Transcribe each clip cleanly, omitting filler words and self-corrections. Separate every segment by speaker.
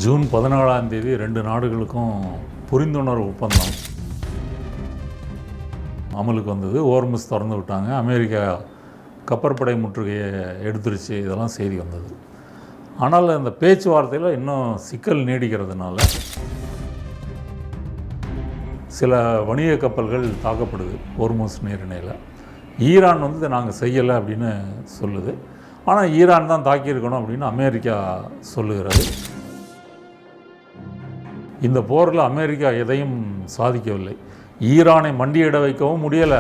Speaker 1: June 14ஆம் தேதி 2 நாடுகளுக்கும் புரிந்துணர்வு ஒப்பந்தம் அமலுக்கு வந்தது. ஹோர்முஸ் திறந்து விட்டாங்க. அமெரிக்கா கப்பற்படை முற்றுகையை எடுத்துருச்சு. இதெல்லாம் செய்தி வந்தது. ஆனால் அந்த பேச்சுவார்த்தையில் இன்னும் சிக்கல் நீடிக்கிறதுனால சில வணிக கப்பல்கள் தாக்கப்படுது ஹோர்முஸ் நீரிணையில். ஈரான் இதை நாங்கள் செய்யலை அப்படின்னு சொல்லுது. ஆனால் ஈரான் தான் தாக்கியிருக்கணும் அப்படின்னு அமெரிக்கா சொல்லுகிறது. இந்த போரில் அமெரிக்கா எதையும் சாதிக்கவில்லை. ஈரானை மண்டியிட வைக்கவும் முடியலை.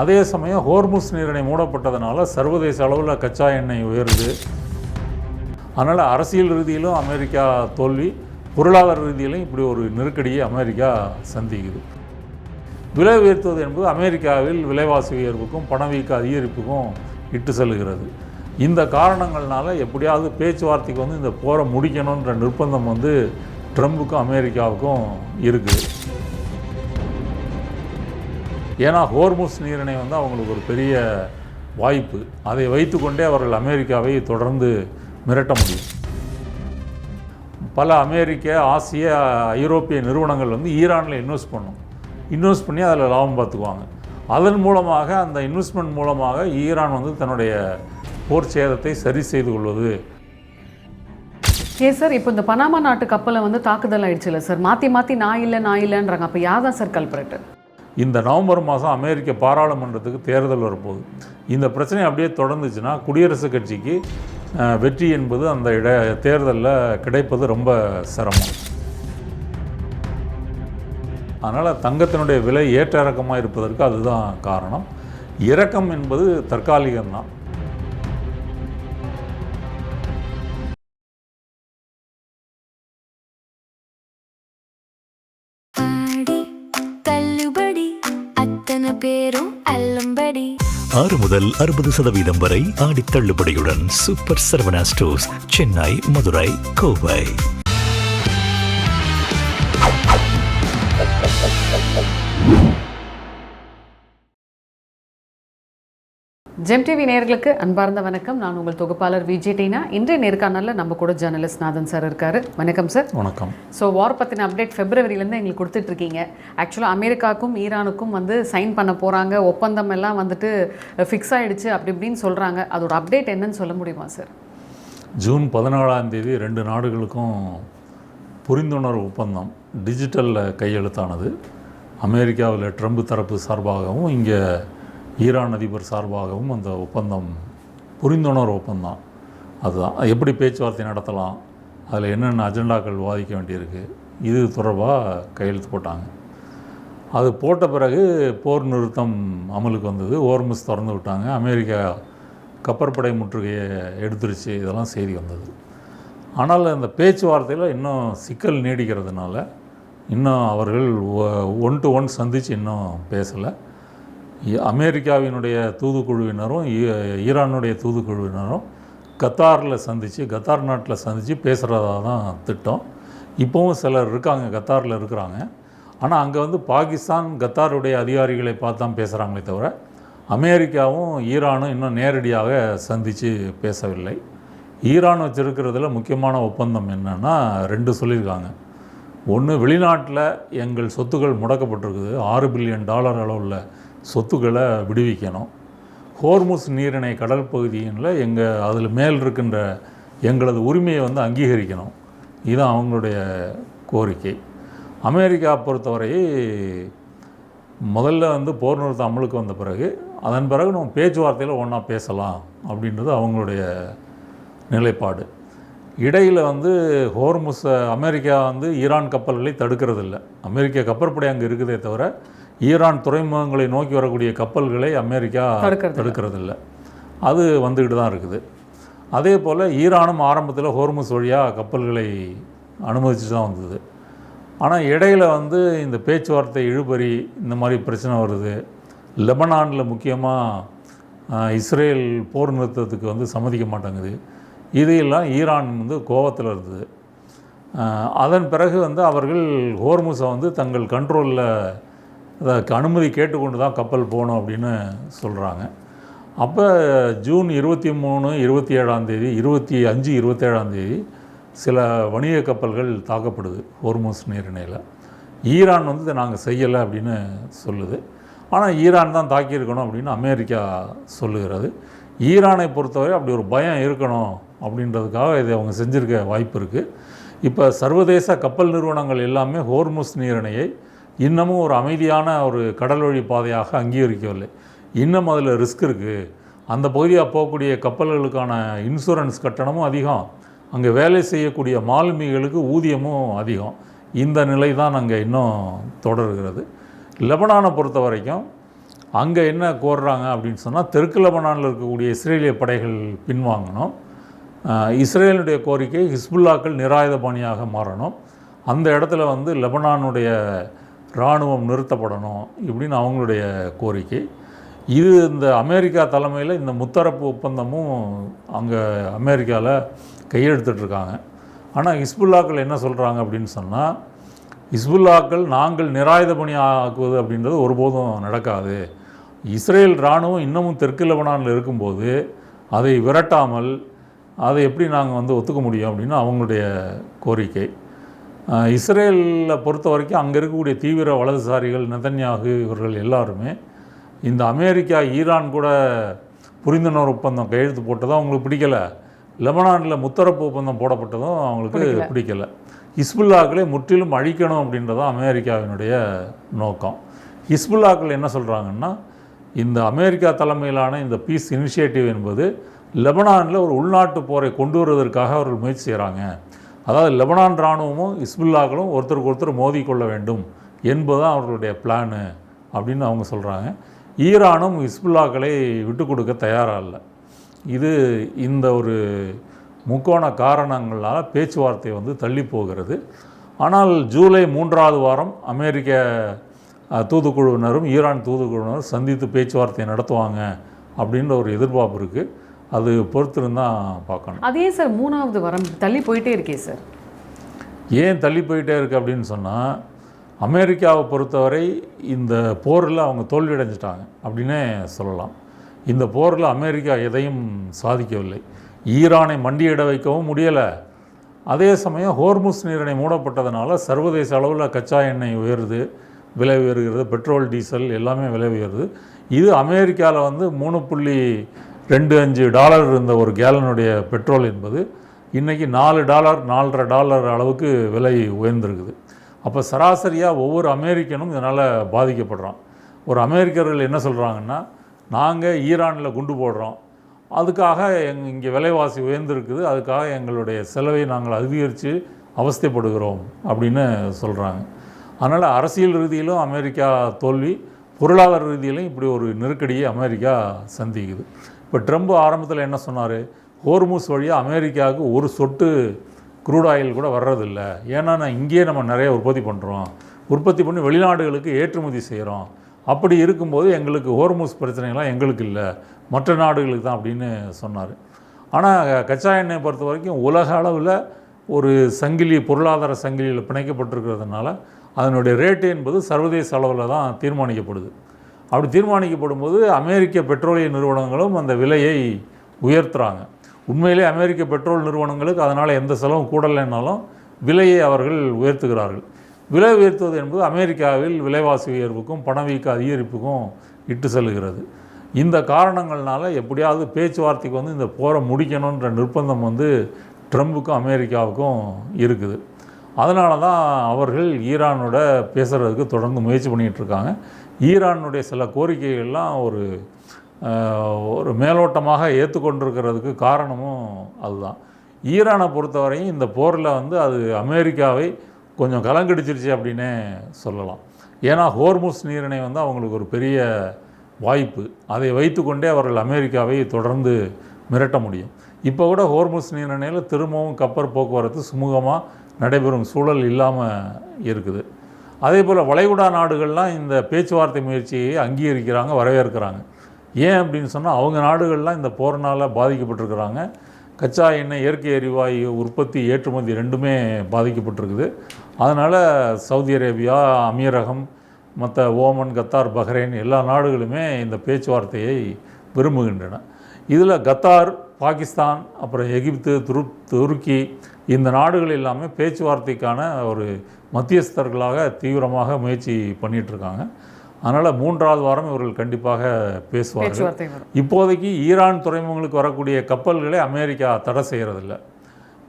Speaker 1: அதே சமயம் ஹோர்முஸ் நீரிணை மூடப்பட்டதுனால சர்வதேச அளவில் கச்சா எண்ணெய் உயருது. அதனால் அரசியல் ரீதியிலும் அமெரிக்கா தோல்வி, பொருளாதார ரீதியிலும் இப்படி ஒரு நெருக்கடியை அமெரிக்கா சந்திக்குது. விலை உயர்த்துவது என்பது அமெரிக்காவில் விலைவாசி உயர்வுக்கும் பணவீக்க அதிகரிப்புக்கும் இட்டு செல்லுகிறது. இந்த காரணங்கள்னால எப்படியாவது பேச்சுவார்த்தைக்கு இந்த போரை முடிக்கணுன்ற நிர்பந்தம் ட்ரம்புக்கும் அமெரிக்காவுக்கும் இருக்குது. ஏன்னா ஹோர்முஸ் நீரிணை அவங்களுக்கு ஒரு பெரிய வாய்ப்பு. அதை வைத்துக்கொண்டே அவர்கள் அமெரிக்காவை தொடர்ந்து மிரட்ட முடியும். பல அமெரிக்க, ஆசிய, ஐரோப்பிய நிறுவனங்கள் ஈரானில் இன்வெஸ்ட் பண்ணி அதில் லாபம் பார்த்துக்குவாங்க. அதன் மூலமாக அந்த இன்வெஸ்ட்மெண்ட் மூலமாக ஈரான் தன்னுடைய போர் சேதத்தை சரி செய்து கொள்வது.
Speaker 2: ஏன் சார் இப்போ இந்த பனாமா நாட்டு கப்பலை தாக்குதல் ஆயிடுச்சுல்ல சார், மாற்றி நான் இல்லைன்றாங்க. அப்போ யார் தான் சார் கல்பரேட்?
Speaker 1: இந்த நவம்பர் மாதம் அமெரிக்க பாராளுமன்றத்துக்கு தேர்தல் வரப்போகுது. இந்த பிரச்சனை அப்படியே தொடர்ந்துச்சுன்னா குடியரசுக் கட்சிக்கு வெற்றி என்பது அந்த தேர்தலில் கிடைப்பது ரொம்ப சிரமம். அதனால் தங்கத்தினுடைய விலை ஏற்ற இறக்கமாக இருப்பதற்கு அதுதான் காரணம். இறக்கம் என்பது தற்காலிகம்தான்.
Speaker 3: பேரும் அல்லம்படி 6 முதல் 60% வரை ஆடி தள்ளுபடியுடன் Super Saravana Stores, Chennai, Madurai, Kovai.
Speaker 2: Gem TV நேயர்களுக்கு அன்பார்ந்த வணக்கம். நான் உங்கள் தொகுப்பாளர் விஜய் டீனா. இன்றைய நேர்காணலில் நம்ம கூட ஜேர்னலிஸ்ட் நாதன் சார் இருக்காரு. வணக்கம் சார்.
Speaker 1: வணக்கம்.
Speaker 2: ஸோ வார் பற்றின அப்டேட் ஃபெப்ரவரியிலேருந்து எங்களுக்கு கொடுத்துட்ருக்கீங்க. ஆக்சுவலாக அமெரிக்காவுக்கும் ஈரானுக்கும் சைன் பண்ண போகிறாங்க, ஒப்பந்தம் எல்லாம் ஃபிக்ஸ் ஆகிடுச்சு அப்படி இப்படின்னு சொல்கிறாங்க. அதோட அப்டேட் என்னன்னு சொல்ல முடியுமா சார்?
Speaker 1: ஜூன் 14ஆம் தேதி 2 நாடுகளுக்கும் புரிந்துணர்வு ஒப்பந்தம் டிஜிட்டலில் கையெழுத்தானது. அமெரிக்காவில் ட்ரம்ப் தரப்பு சார்பாகவும் இங்கே ஈரான் அதிபர் சார்பாகவும் அந்த ஒப்பந்தம் புரிந்துணர்வு ஒப்பந்தம். அதுதான் எப்படி பேச்சுவார்த்தை நடத்தலாம், அதில் என்னென்ன அஜெண்டாக்கள் விவாதிக்க வேண்டியிருக்கு, இது தொடர்பாக கையெழுத்து போட்டாங்க. அது போட்ட பிறகு போர் நிறுத்தம் அமலுக்கு வந்தது. ஹோர்முஸ் திறந்து விட்டாங்க. அமெரிக்கா கப்பற்படை முற்றுகையை எடுத்துருச்சு. இதெல்லாம் செய்தி வந்தது. ஆனால் அந்த பேச்சுவார்த்தையில் இன்னும் சிக்கல் நீடிக்கிறதுனால இன்னும் அவர்கள் 1-to-1 சந்தித்து இன்னும் பேசலை. அமெரிக்காவினுடைய தூதுக்குழுவினரும் ஈரானுடைய தூதுக்குழுவினரும் கத்தார் நாட்டில் சந்தித்து பேசுகிறதா தான் திட்டம். இப்போவும் சிலர் இருக்காங்க, கத்தாரில் இருக்கிறாங்க. ஆனால் அங்கே பாகிஸ்தான் கத்தாருடைய அதிகாரிகளை பார்த்து தான் பேசுகிறாங்களே தவிர அமெரிக்காவும் ஈரானும் இன்னும் நேரடியாக சந்தித்து பேசவில்லை. ஈரான் வச்சுருக்கிறதுல முக்கியமான ஒப்பந்தம் என்னென்னா 2 சொல்லியிருக்காங்க. ஒன்று, வெளிநாட்டில் எங்கள் சொத்துக்கள் முடக்கப்பட்டிருக்குது, $6 பில்லியன் அளவில் சொத்துக்களை விடுவிக்கணும். ஹோர்முஸ் நீரிணை கடல் பகுதியில் அதில் மேல் இருக்கின்ற எங்களது உரிமையை அங்கீகரிக்கணும். இதுதான் அவங்களுடைய கோரிக்கை. அமெரிக்கா பொறுத்தவரை முதல்ல போர் நிறுத்தம் அமலுக்கு வந்த பிறகு அதன் பிறகு நம்ம பேச்சுவார்த்தையில் ஒன்றா பேசலாம் அப்படின்றது அவங்களுடைய நிலைப்பாடு. இடையில் ஹோர்முஸை அமெரிக்கா ஈரான் கப்பல்களை தடுக்கிறதில்ல. அமெரிக்க கப்பற்படை அங்கே இருக்குதே தவிர ஈரான் துறைமுகங்களை நோக்கி வரக்கூடிய கப்பல்களை அமெரிக்கா தடுக்கிறதில்ல. அது வந்துக்கிட்டு தான் இருக்குது. அதே போல் ஈரானும் ஆரம்பத்தில் ஹோர்முஸ் வழியாக கப்பல்களை அனுமதிச்சு தான் வந்தது. ஆனால் இடையில் இந்த பேச்சுவார்த்தை இழுபறி இந்த மாதிரி பிரச்சனை வருது. லெபனானில் முக்கியமாக இஸ்ரேல் போர் நிறுத்தத்துக்கு சம்மதிக்க மாட்டேங்குது. இதையெல்லாம் ஈரான் கோபத்தில் இருந்தது. அதன் பிறகு அவர்கள் ஹோர்முஸை தங்கள் கண்ட்ரோலில் அதற்கு அனுமதி கேட்டுக்கொண்டு தான் கப்பல் போகணும் அப்படின்னு சொல்கிறாங்க. அப்போ ஜூன் 23, 27 25, 27 சில வணிக கப்பல்கள் தாக்கப்படுது ஹோர்முஸ் நீரிணையில். ஈரான் வந்து இதை நாங்கள் செய்யலை அப்படின்னு சொல்லுது. ஆனால் ஈரான் தான் தாக்கியிருக்கணும் அப்படின்னு அமெரிக்கா சொல்லுகிறது. ஈரானை பொறுத்தவரை அப்படி ஒரு பயம் இருக்கணும் அப்படின்றதுக்காக இதை அவங்க செஞ்சுருக்க வாய்ப்பு இருக்குது. இப்போ சர்வதேச கப்பல் நிறுவனங்கள் எல்லாமே ஹோர்முஸ் நீரிணையை இன்னமும் ஒரு அமைதியான ஒரு கடல் வழி பாதையாக அங்கீகரிக்கவில்லை. இன்னும் அதில் ரிஸ்க் இருக்குது. அந்த பகுதியாக போகக்கூடிய கப்பல்களுக்கான இன்சூரன்ஸ் கட்டணமும் அதிகம், அங்கே வேலை செய்யக்கூடிய மாலுமிகளுக்கு ஊதியமும் அதிகம். இந்த நிலை தான் அங்கே இன்னும் தொடர்கிறது. லெபனானை பொறுத்த வரைக்கும் அங்கே என்ன கோர்றாங்க அப்படின்னு சொன்னால், தெற்கு லெபனானில் இருக்கக்கூடிய இஸ்ரேலிய படைகள் பின்வாங்கணும், இஸ்ரேலுடைய கோரிக்கை ஹிஸ்புல்லாக்கள் நிராயுதபாணியாக மாறணும், அந்த இடத்துல வந்து லெபனானுடைய இராணுவம் நிறுத்தப்படணும் இப்படின்னு அவங்களுடைய கோரிக்கை. இது இந்த அமெரிக்கா தலைமையில் இந்த முத்தரப்பு ஒப்பந்தமும் அங்கே அமெரிக்காவில் கையெழுத்திட்ருக்காங்க. ஆனால் ஹிஸ்புல்லாக்கள் என்ன சொல்கிறாங்க அப்படின்னு சொன்னால், ஹிஸ்புல்லாக்கள் நாங்கள் நிராயுதபாணி ஆக்குவது அப்படின்றது ஒருபோதும் நடக்காது. இஸ்ரேல் இராணுவம் இன்னமும் தெற்கு லெபனானில் இருக்கும்போது அதை விரட்டாமல் அதை எப்படி நாங்கள் வந்து ஒத்துக்க முடியும் அப்படின்னு அவங்களுடைய கோரிக்கை. இஸ்ரேலில் பொறுத்த வரைக்கும் அங்கே இருக்கக்கூடிய தீவிர வலதுசாரிகள், நெதன்யாகு, இவர்கள் எல்லாருமே இந்த அமெரிக்கா ஈரான் கூட புரிந்துணர்வு ஒப்பந்தம் கையெழுத்து போட்டதும் அவங்களுக்கு பிடிக்கலை, லெபனானில் முத்தரப்பு ஒப்பந்தம் போடப்பட்டதும் அவங்களுக்கு பிடிக்கலை. ஹிஸ்புல்லாக்களை முற்றிலும் அழிக்கணும் அப்படின்றதான் அமெரிக்காவினுடைய நோக்கம். ஹிஸ்புல்லாக்கள் என்ன சொல்கிறாங்கன்னா, இந்த அமெரிக்கா தலைமையிலான இந்த பீஸ் இனிஷியேட்டிவ் என்பது லெபனானில் ஒரு உள்நாட்டு போரை கொண்டு வருவதற்காக அவர்கள் முயற்சி செய்கிறாங்க. அதாவது லெபனான் இராணுவமும் ஹிஸ்புல்லாக்களும் ஒருத்தருக்கு ஒருத்தர் மோதிக்கொள்ள வேண்டும் என்பதுதான் அவர்களுடைய பிளானு அப்படின்னு அவங்க சொல்கிறாங்க. ஈரானும் ஹிஸ்புல்லாக்களை விட்டு கொடுக்க தயாராக இல்லை. இது இந்த ஒரு முக்கோண காரணங்களால் பேச்சுவார்த்தை வந்து தள்ளி போகிறது. ஆனால் ஜூலை 3வது வாரம் அமெரிக்க தூதுக்குழுவினரும் ஈரான் தூதுக்குழுவினரும் சந்தித்து பேச்சுவார்த்தை நடத்துவாங்க அப்படின்ற ஒரு எதிர்பார்ப்பு இருக்குது. அது பொறுத்திருந்தான் பார்க்கணும்.
Speaker 2: அதே சார் 3வது வாரம் தள்ளி போயிட்டே இருக்கே சார்.
Speaker 1: ஏன் தள்ளி போயிட்டே இருக்குது அப்படின்னு சொன்னால், அமெரிக்காவை பொறுத்தவரை இந்த போரில் அவங்க தோல்வியடைஞ்சிட்டாங்க அப்படின்னே சொல்லலாம். இந்த போரில் அமெரிக்கா எதையும் சாதிக்கவில்லை. ஈரானை மண்டியிட வைக்கவும் முடியலை. அதே சமயம் ஹோர்முஸ் நீரிணை மூடப்பட்டதுனால சர்வதேச அளவில் கச்சா எண்ணெய் உயருது, விலை உயர்கிறது, பெட்ரோல் டீசல் எல்லாமே விலை உயருது. இது அமெரிக்காவில் வந்து $3.25 இருந்த ஒரு கேலனுடைய பெட்ரோல் என்பது இன்றைக்கி $4, $4.50 அளவுக்கு விலை உயர்ந்திருக்குது. அப்போ சராசரியாக ஒவ்வொரு அமெரிக்கனும் இதனால் பாதிக்கப்படுறான். ஒரு அமெரிக்கர்கள் என்ன சொல்கிறாங்கன்னா, நாங்கள் ஈரானில் குண்டு போடுறோம், அதுக்காக இங்கே விலைவாசி உயர்ந்திருக்குது, அதுக்காக எங்களுடைய செலவை நாங்கள் அதிகரித்து அவஸ்தைப்படுகிறோம் அப்படின்னு சொல்கிறாங்க. அதனால் அரசியல் ரீதியிலும் அமெரிக்கா தோல்வி, பொருளாதார ரீதியிலும் இப்படி ஒரு நெருக்கடியை அமெரிக்கா சந்திக்குது. இப்போ ட்ரம்ப் ஆரம்பத்தில் என்ன சொன்னார், ஹோர்முஸ் வழியாக அமெரிக்காவுக்கு ஒரு சொட்டு க்ரூட் ஆயில் கூட வர்றதில்லை, ஏன்னா இங்கேயே நம்ம நிறைய உற்பத்தி பண்ணுறோம், உற்பத்தி பண்ணி வெளிநாடுகளுக்கு ஏற்றுமதி செய்கிறோம், அப்படி இருக்கும்போது எங்களுக்கு ஹோர்முஸ் பிரச்சனைலாம் எங்களுக்கு இல்லை, மற்ற நாடுகளுக்கு தான் அப்படின்னு சொன்னார். ஆனால் கச்சா எண்ணெயை பொறுத்த வரைக்கும் உலக அளவில் ஒரு சங்கிலி, பொருளாதார சங்கிலியில் பிணைக்கப்பட்டிருக்கிறதுனால அதனுடைய ரேட்டு என்பது சர்வதேச அளவில் தான் தீர்மானிக்கப்படுது. அப்படி தீர்மானிக்கப்படும் போது அமெரிக்க பெட்ரோலிய நிறுவனங்களும் அந்த விலையை உயர்த்துறாங்க. உண்மையிலே அமெரிக்க பெட்ரோல் நிறுவனங்களுக்கு அதனால் எந்த செலவும் கூடலைன்னாலும் விலையை அவர்கள் உயர்த்துகிறார்கள். விலை உயர்த்துவது என்பது அமெரிக்காவில் விலைவாசி உயர்வுக்கும் பணவீக்க அதிகரிப்புக்கும் இட்டு செல்லுகிறது. இந்த காரணங்கள்னால எப்படியாவது பேச்சுவார்த்தைக்கு வந்து இந்த போரை முடிக்கணுன்ற நிர்பந்தம் வந்து ட்ரம்புக்கும் அமெரிக்காவுக்கும் இருக்குது. அதனால தான் அவர்கள் ஈரானோட பேசுகிறதுக்கு தொடர்ந்து முயற்சி பண்ணிகிட்ருக்காங்க. ஈரானுடைய சில கோரிக்கைகள்லாம் ஒரு மேலோட்டமாக ஏற்றுக்கொண்டிருக்கிறதுக்கு காரணமும் அதுதான். ஈரானை பொறுத்தவரையும் இந்த போரில் வந்து அது அமெரிக்காவை கொஞ்சம் கலங்கடிச்சிருச்சு அப்படின்னே சொல்லலாம். ஏன்னா ஹோர்முஸ் நீரிணை வந்து அவங்களுக்கு ஒரு பெரிய வாய்ப்பு, அதை வைத்துக்கொண்டே அவர்கள் அமெரிக்காவை தொடர்ந்து மிரட்ட முடியும். இப்போ கூட ஹோர்முஸ் நீரிணையில் திரும்பவும் கப்பல் போக்குவரத்து சுமூகமாக நடைபெறும் சூழல் இல்லாமல் இருக்குது. அதே போல் வளைகுடா நாடுகள்லாம் இந்த பேச்சுவார்த்தை முயற்சியை அங்கீகரிக்கிறாங்க, வரவேற்கிறாங்க. ஏன் அப்படின்னு சொன்னால், அவங்க நாடுகள்லாம் இந்த போரினால் பாதிக்கப்பட்டிருக்கிறாங்க. கச்சா எண்ணெய், இயற்கை எரிவாயு உற்பத்தி, ஏற்றுமதி ரெண்டுமே பாதிக்கப்பட்டிருக்குது. அதனால் சவுதி அரேபியா, அமீரகம், மற்ற ஓமன், கத்தார், பஹ்ரைன் எல்லா நாடுகளுமே இந்த பேச்சுவார்த்தையை விரும்புகின்றன. இதில் கத்தார் பாகிஸ்தான், அப்புறம் எகிப்து, துருக்கி இந்த நாடுகள் எல்லாமே பேச்சுவார்த்தைக்கான ஒரு மத்தியஸ்தர்களாக தீவிரமாக முயற்சி பண்ணிகிட்ருக்காங்க. அதனால் 3வது வாரம் இவர்கள் கண்டிப்பாக பேசுவார்கள். இப்போதைக்கு ஈரான் துறைமுகங்களுக்கு வரக்கூடிய கப்பல்களை அமெரிக்கா தடை செய்கிறதில்ல.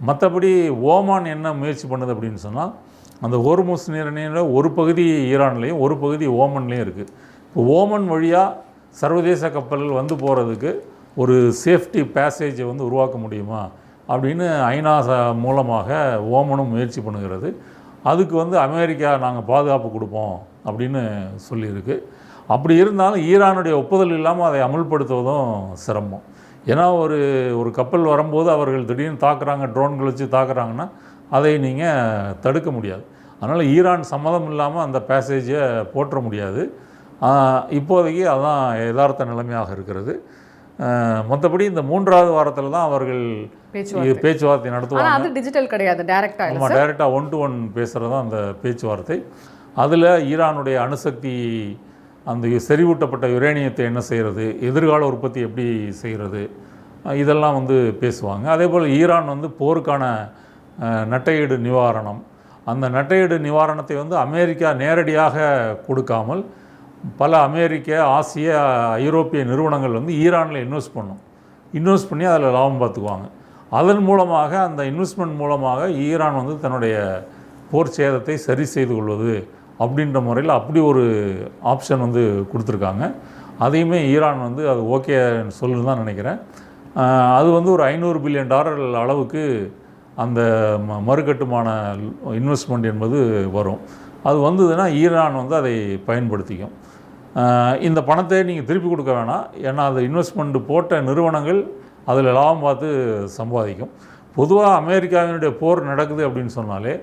Speaker 1: மற்றபடி ஓமான் என்ன முயற்சி பண்ணுது அப்படின்னு சொன்னால், அந்த ஹோர்முஸ் நீரிணையில் ஒரு பகுதி ஈரான்லேயும் ஒரு பகுதி ஓமன்லேயும் இருக்குது. இப்போ ஓமன் வழியாக சர்வதேச கப்பல்கள் வந்து போகிறதுக்கு ஒரு சேஃப்டி பேசேஜை வந்து உருவாக்க முடியுமா அப்படின்னு ஐநா மூலமாக ஓமனும் முயற்சி பண்ணுகிறது. அதுக்கு வந்து அமெரிக்கா நாங்கள் பாதுகாப்பு கொடுப்போம் அப்படின்னு சொல்லியிருக்கு. அப்படி இருந்தாலும் ஈரானுடைய ஒப்புதல் இல்லாமல் அதை அமுல்படுத்துவதும் சிரமம். ஏன்னா ஒரு கப்பல் வரும்போது அவர்கள் திடீர்னு தாக்குறாங்க, ட்ரோன்கள் வச்சு தாக்குறாங்கன்னா அதை நீங்கள் தடுக்க முடியாது. அதனால் ஈரான் சம்மதம் இல்லாமல் அந்த பேசேஜை போற்ற முடியாது. இப்போதைக்கு அதுதான் யதார்த்த நிலைமையாக இருக்கிறது. மற்றபடி இந்த 3வது வாரத்தில் தான் அவர்கள் பேச்சுவார்த்தை நடத்துவாங்க.
Speaker 2: அது டிஜிட்டல் கிடையாது, டைரக்டாக.
Speaker 1: ஆமாம், டைரெக்டாக 1 to 1 பேசுகிறது தான் அந்த பேச்சுவார்த்தை. அதில் ஈரானுடைய அணுசக்தி, அந்த செறிவூட்டப்பட்ட யுரேனியத்தை என்ன செய்கிறது, எதிர்கால உற்பத்தி எப்படி செய்கிறது, இதெல்லாம் வந்து பேசுவாங்க. அதே போல் ஈரான் வந்து போருக்கான நட்டையீடு நிவாரணம், அந்த நட்டையீடு நிவாரணத்தை வந்து அமெரிக்கா நேரடியாக கொடுக்காமல் பல அமெரிக்க, ஆசிய, ஐரோப்பிய நிறுவனங்கள் வந்து ஈரானில் இன்வெஸ்ட் பண்ணி அதில் லாபம் பார்த்துக்குவாங்க. அதன் மூலமாக, அந்த இன்வெஸ்ட்மெண்ட் மூலமாக ஈரான் வந்து தன்னுடைய போர் சேதத்தை சரி செய்து கொள்வது அப்படின்ற முறையில் அப்படி ஒரு ஆப்ஷன் வந்து கொடுத்துருக்காங்க. அதையுமே ஈரான் வந்து அது ஓகே சொல்லுன்னு தான் நினைக்கிறேன். அது வந்து ஒரு $500 பில்லியன் அளவுக்கு அந்த மறுகட்டுமான இன்வெஸ்ட்மெண்ட் என்பது வரும். அது வந்ததுன்னா ஈரான் வந்து அதை பயன்படுத்திக்கும். இந்த பணத்தை நீங்கள் திருப்பி கொடுக்க வேணாம், ஏன்னா அது இன்வெஸ்ட்மெண்ட் போட்ட நிறுவனங்கள் அதில் லாபம் பார்த்து சம்பாதிக்கும். பொதுவாக அமெரிக்காவினுடைய போர் நடக்குது அப்படின்னு சொன்னாலே,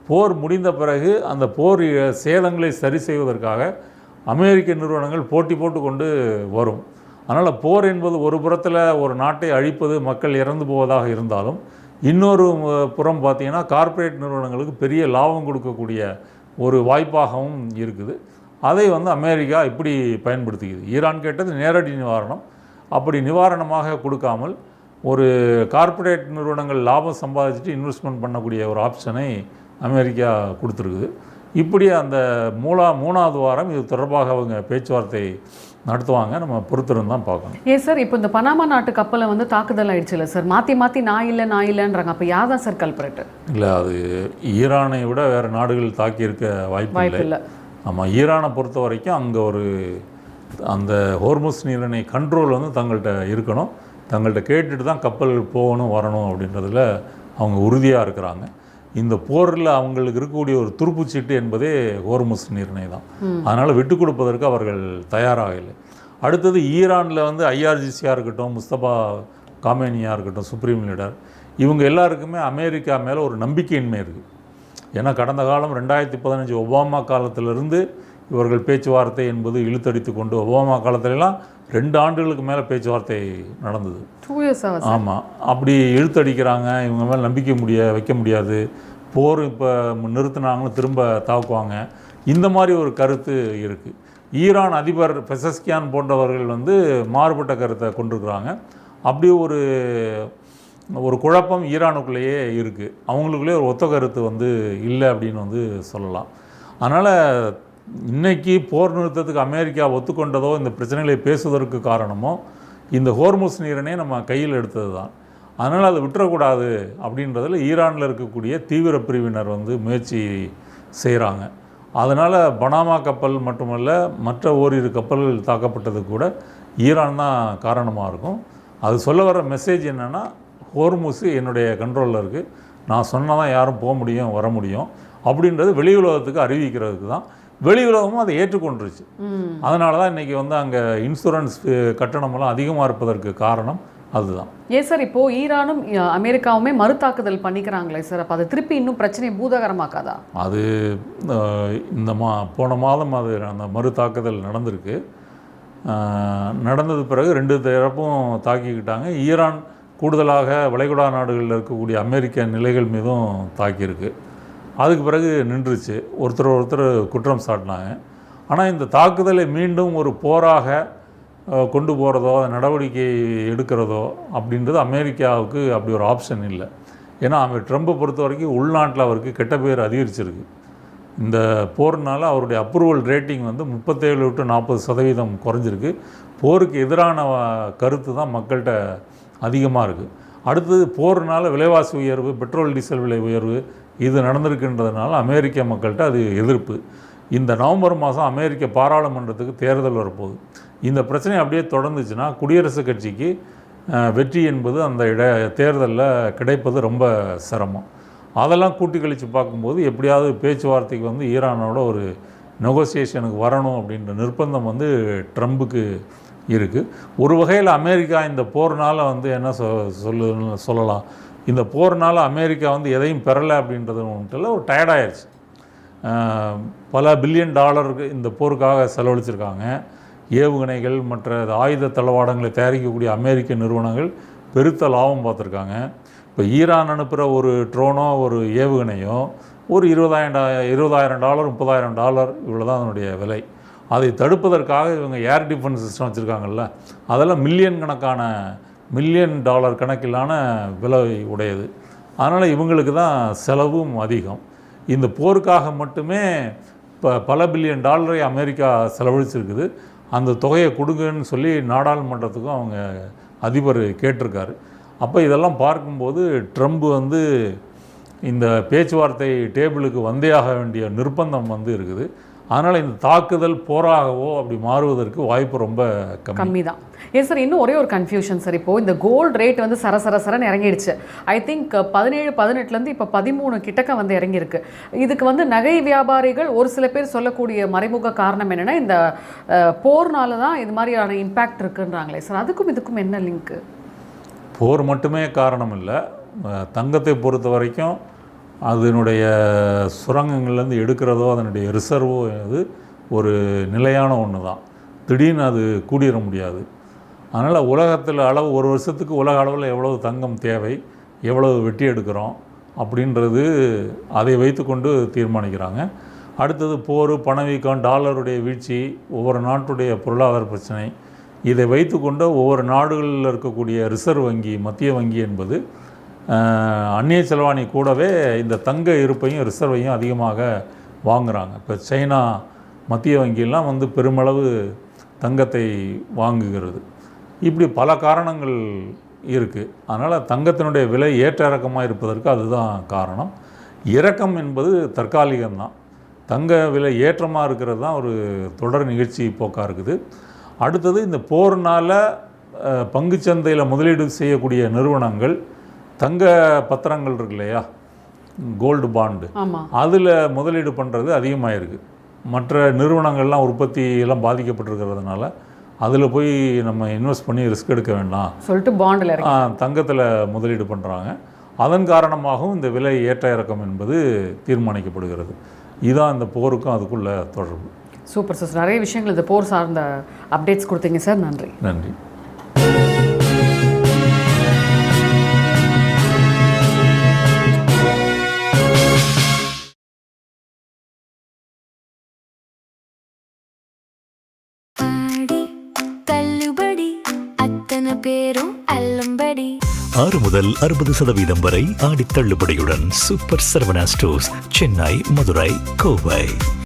Speaker 1: போர் முடிந்த பிறகு அந்த போர் சேதங்களை சரி செய்வதற்காக அமெரிக்க நிறுவனங்கள் போட்டி போட்டு கொண்டு வரும். அதனால் போர் என்பது ஒரு புறத்தில் ஒரு நாட்டை அழிப்பது, மக்கள் இறந்து போவதாக இருந்தாலும், இன்னொரு புறம் பார்த்திங்கன்னா கார்ப்பரேட் நிறுவனங்களுக்கு பெரிய லாபம் கொடுக்கக்கூடிய ஒரு வாய்ப்பாகவும் இருக்குது. அதை வந்து அமெரிக்கா இப்படி பயன்படுத்திக்குது. ஈரான் கேட்டது நேரடி நிவாரணம். அப்படி நிவாரணமாக கொடுக்காமல் ஒரு கார்ப்பரேட் நிறுவனங்கள் லாபம் சம்பாதிச்சுட்டு இன்வெஸ்ட்மெண்ட் பண்ணக்கூடிய ஒரு ஆப்ஷனை அமெரிக்கா கொடுத்துருக்குது. இப்படி அந்த 3வது வாரம் இது தொடர்பாக அவங்க பேச்சுவார்த்தை நடத்துவாங்க. நம்ம பொறுத்திருந்து தான் பார்க்கணும்.
Speaker 2: சார், இப்போ இந்த பனாமா நாட்டு கப்பலை வந்து தாக்குதல் ஆயிடுச்சுல்ல சார், மாற்றி நான் இல்லைன்றாங்க. அப்போ யார் தான் சார் கல்பரேட்? இல்லை, அது ஈரானை விட வேறு நாடுகள் தாக்கியிருக்க வாய்ப்பு இல்லை. ஆமாம், ஈரானை பொறுத்த வரைக்கும் அங்கே அந்த ஹோர்முஸ் நீரிணை கண்ட்ரோல் வந்து தங்கள்கிட்ட இருக்கணும். தங்கள்கிட்ட கேட்டுட்டு தான் கப்பல் போகணும் வரணும் அப்படின்றதில் அவங்க உறுதியாக இருக்கிறாங்க. இந்த போரில் அவங்களுக்கு இருக்கக்கூடிய ஒரு துருப்புச்சீட்டு என்பதே ஹோர்முஸ் நீரிணை தான். அதனால் விட்டு கொடுப்பதற்கு அவர்கள் தயாராக இல்லை. அடுத்தது ஈரானில் வந்து IRGCயாக இருக்கட்டும், முஸ்தபா காமேனியாக இருக்கட்டும், சுப்ரீம் லீடர், இவங்க எல்லாருக்குமே அமெரிக்கா மேலே ஒரு நம்பிக்கையின்மை இருக்குது. ஏன்னா கடந்த காலம் 2015 ஒபாமா காலத்திலிருந்து இவர்கள் பேச்சுவார்த்தை என்பது இழுத்தடித்து கொண்டு, ஒபாமா காலத்திலலாம் 2 ஆண்டுகளுக்கு மேலே பேச்சுவார்த்தை நடந்தது. 2 years.
Speaker 1: ஆமாம், அப்படி இழுத்தடிக்கிறாங்க. இவங்க மேலே நம்பிக்கை வைக்க முடியாது. போர் இப்போ நிறுத்தினாங்களும் திரும்ப தாக்குவாங்க. இந்த மாதிரி ஒரு கருத்து இருக்குது. ஈரான் அதிபர் பெசஸ்கியான் போன்றவர்கள் வந்து மாறுபட்ட கருத்தை கொண்டிருக்கிறாங்க. அப்படி ஒரு குழப்பம் ஈரானுக்குள்ளேயே இருக்குது. அவங்களுக்குள்ளேயே ஒரு ஒத்த கருத்து வந்து இல்லை அப்படின்னு வந்து சொல்லலாம். அதனால் இன்றைக்கி போர் நிறுத்தத்துக்கு அமெரிக்கா ஒத்துக்கொண்டதோ, இந்த பிரச்சனைகளை பேசுவதற்கு காரணமோ இந்த ஹோர்முஸ் நீரினை நம்ம கையில் எடுத்தது தான். அதனால் அதை விட்டுறக்கூடாது அப்படின்றதில் ஈரானில் இருக்கக்கூடிய தீவிர பிரிவினர் வந்து முயற்சி செய்கிறாங்க. அதனால் பனாமா கப்பல் மட்டுமல்ல, மற்ற ஓரிரு கப்பல்கள் தாக்கப்பட்டது கூட ஈரான் தான் காரணமாக இருக்கும். அது சொல்ல வர மெசேஜ் என்னென்னா, ஹோர்முஸ் என்னுடைய கண்ட்ரோலில் இருக்குது, நான் சொன்னால் தான் யாரும் போக முடியும் வர முடியும் அப்படின்றது வெளி உலகத்துக்கு அறிவிக்கிறதுக்கு தான். வெளி உலகமும் அதை ஏற்றுக்கொண்டுருச்சு. அதனால தான் இன்றைக்கி வந்து அங்கே இன்சூரன்ஸ் கட்டணமெல்லாம் அதிகமாக இருப்பதற்கு காரணம் அதுதான்.
Speaker 2: சார், இப்போது ஈரானும் அமெரிக்காவுமே மறுதாக்குதல் பண்ணிக்கிறாங்களே சார், அப்போ அது திருப்பி இன்னும் பிரச்சனையை பூதகரமாக்காதா? அது
Speaker 1: போன மாதம் அது அந்த மறுதாக்குதல் நடந்திருக்கு. நடந்தது பிறகு 2 தரப்பும் தாக்கிக்கிட்டாங்க. ஈரான் கூடுதலாக வளைகுடா நாடுகளில் இருக்கக்கூடிய அமெரிக்க நிலைகள் மீதும் தாக்கியிருக்கு. அதுக்கு பிறகு நின்றுச்சு. ஒருத்தர் குற்றம் சாட்டினாங்க. ஆனால் இந்த தாக்குதலை மீண்டும் ஒரு போராக கொண்டு போகிறதோ அதை நடவடிக்கை எடுக்கிறதோ அப்படின்றது அமெரிக்காவுக்கு அப்படி ஒரு ஆப்ஷன் இல்லை. ஏன்னா ட்ரம்பை பொறுத்த வரைக்கும் உள்நாட்டில் அவருக்கு கெட்ட பேர் அதிகரிச்சிருக்கு. இந்த போர்னால் அவருடைய அப்ரூவல் ரேட்டிங் வந்து 37 to 40% குறைஞ்சிருக்கு. போருக்கு எதிரான கருத்து தான் மக்கள்கிட்ட அதிகமாக இருக்குது. அடுத்தது போர்னால் விலைவாசி உயர்வு, பெட்ரோல் டீசல் விலை உயர்வு இது நடந்திருக்குன்றதுனால அமெரிக்க மக்கள்கிட்ட அது எதிர்ப்பு. இந்த நவம்பர் மாதம் அமெரிக்க பாராளுமன்றத்துக்கு தேர்தல் வரப்போகுது. இந்த பிரச்சனை அப்படியே தொடர்ந்துச்சுன்னா குடியரசுக் கட்சிக்கு வெற்றி என்பது அந்த தேர்தலில் கிடைப்பது ரொம்ப சிரமம். அதெல்லாம் கூட்டி கழித்து பார்க்கும்போது எப்படியாவது பேச்சுவார்த்தைக்கு வந்து ஈரானோட ஒரு நெகோசியேஷனுக்கு வரணும் அப்படின்ற நிர்பந்தம் வந்து ட்ரம்புக்கு இருக்குது. ஒரு வகையில் அமெரிக்கா இந்த போர்னால் வந்து என்ன சொல்லலாம், இந்த போர்னால் அமெரிக்கா வந்து எதையும் பெறலை அப்படின்றது ஒன்றில் ஒரு டயர்டாயிருச்சு. பல பில்லியன் டாலருக்கு இந்த போருக்காக செலவழிச்சிருக்காங்க. ஏவுகணைகள் மற்ற ஆயுத தளவாடங்களை தயாரிக்கக்கூடிய அமெரிக்க நிறுவனங்கள் பெருத்த லாபம் பார்த்துருக்காங்க. இப்போ ஈரான் அனுப்புகிற ஒரு ட்ரோனோ ஒரு ஏவுகணையோ ஒரு $20,000 $30,000 இவ்வளோ தான் அதனுடைய விலை. அதை தடுப்பதற்காக இவங்க ஏர் டிஃபென்ஸ் சிஸ்டம் வச்சுருக்காங்கல்ல, அதெல்லாம் மில்லியன் டாலர் கணக்கிலான விலை உடையது. அதனால் இவங்களுக்கு தான் செலவும் அதிகம். இந்த போருக்காக மட்டுமே பல பில்லியன் டாலரை அமெரிக்கா செலவழிச்சிருக்குது. அந்த தொகையை கொடுங்கன்னு சொல்லி நாடாளுமன்றத்துக்கும் அவங்க அதிபர் கேட்டிருக்காரு. அப்போ இதெல்லாம் பார்க்கும்போது ட்ரம்ப் வந்து இந்த பேச்சுவார்த்தை டேபிளுக்கு வந்தே ஆக வேண்டிய நிர்பந்தம் வந்து இருக்குது. அதனால் இந்த தாக்குதல் போராகவோ அப்படி மாறுவதற்கு வாய்ப்பு ரொம்ப கம்மி
Speaker 2: தான். ஏன் சார், இன்னும் ஒரே ஒரு கன்ஃபியூஷன் சார். இப்போது இந்த கோல்டு ரேட் வந்து சரசரன்னு இறங்கிடுச்சு. ஐ திங்க் 17-18 இப்போ 13 கிட்டக்க வந்து இறங்கியிருக்கு. இதுக்கு வந்து நகை வியாபாரிகள் ஒரு சில பேர் சொல்லக்கூடிய மறைமுக காரணம் என்னென்னா இந்த போர்னால தான் இது மாதிரியான இம்பேக்ட் இருக்குன்றாங்களே சார், அதுக்கும் இதுக்கும் என்ன லிங்க்கு?
Speaker 1: போர் மட்டுமே காரணம் இல்லை. தங்கத்தை பொறுத்த வரைக்கும் அதனுடைய சுரங்கங்கள்லேருந்து எடுக்கிறதோ அதனுடைய ரிசர்வோ அது ஒரு நிலையான ஒன்று தான். திடீர்னு அது கூடிட முடியாது. அதனால் உலகத்தில் அளவு ஒரு வருஷத்துக்கு உலக அளவில் எவ்வளவு தங்கம் தேவை, எவ்வளவு வெட்டி எடுக்கிறோம் அப்படின்றது அதை வைத்துக்கொண்டு தீர்மானிக்கிறாங்க. அடுத்தது போர், பணவீக்கம், டாலருடைய வீழ்ச்சி, ஒவ்வொரு நாட்டுடைய பொருளாதார பிரச்சனை, இதை வைத்துக்கொண்டு ஒவ்வொரு நாடுகளில் இருக்கக்கூடிய ரிசர்வ் வங்கி, மத்திய வங்கி என்பது அந்நிய செலவாணி கூடவே இந்த தங்க இருப்பையும் ரிசர்வையும் அதிகமாக வாங்குகிறாங்க. இப்போ சைனா மத்திய வங்கியெல்லாம் வந்து பெருமளவு தங்கத்தை வாங்குகிறது. இப்படி பல காரணங்கள் இருக்குது. அதனால் தங்கத்தினுடைய விலை ஏற்ற இறக்கமாக இருப்பதற்கு அதுதான் காரணம். இறக்கம் என்பது தற்காலிகம்தான். தங்க விலை ஏற்றமாக இருக்கிறது தான் ஒரு தொடர் நிகழ்ச்சி போக்காக இருக்குது. அடுத்தது இந்த போர்னால் பங்குச்சந்தையில் முதலீடு செய்யக்கூடிய நிறுவனங்கள் தங்க பத்திரங்கள் இருக்கு இல்லையா, கோல்டு பாண்டு, அதில் முதலீடு பண்ணுறது அதிகமாகிருக்கு. மற்ற நிறுவனங்கள்லாம் உற்பத்தியெல்லாம் பாதிக்கப்பட்டிருக்கிறதுனால அதில் போய் நம்ம இன்வெஸ்ட் பண்ணி ரிஸ்க் எடுக்க வேண்டாம்
Speaker 2: சொல்லிட்டு பாண்டில்
Speaker 1: தங்கத்தில் முதலீடு பண்ணுறாங்க. அதன் காரணமாகவும் இந்த விலை ஏற்ற இறக்கம் என்பது தீர்மானிக்கப்படுகிறது. இதுதான் இந்த போருக்கும் அதுக்குள்ள தொடர்பு.
Speaker 2: சூப்பர் சார், நிறைய விஷயங்கள் இந்த போர் சார்ந்த அப்டேட்ஸ் கொடுத்தீங்க சார். நன்றி.
Speaker 1: நன்றி.
Speaker 3: பேரும் அல்லம்படி 6 முதல் 60% வரை ஆடி தள்ளுபடியுடன் சூப்பர் சரவணா ஸ்டோர்ஸ், சென்னை, மதுரை, கோவை.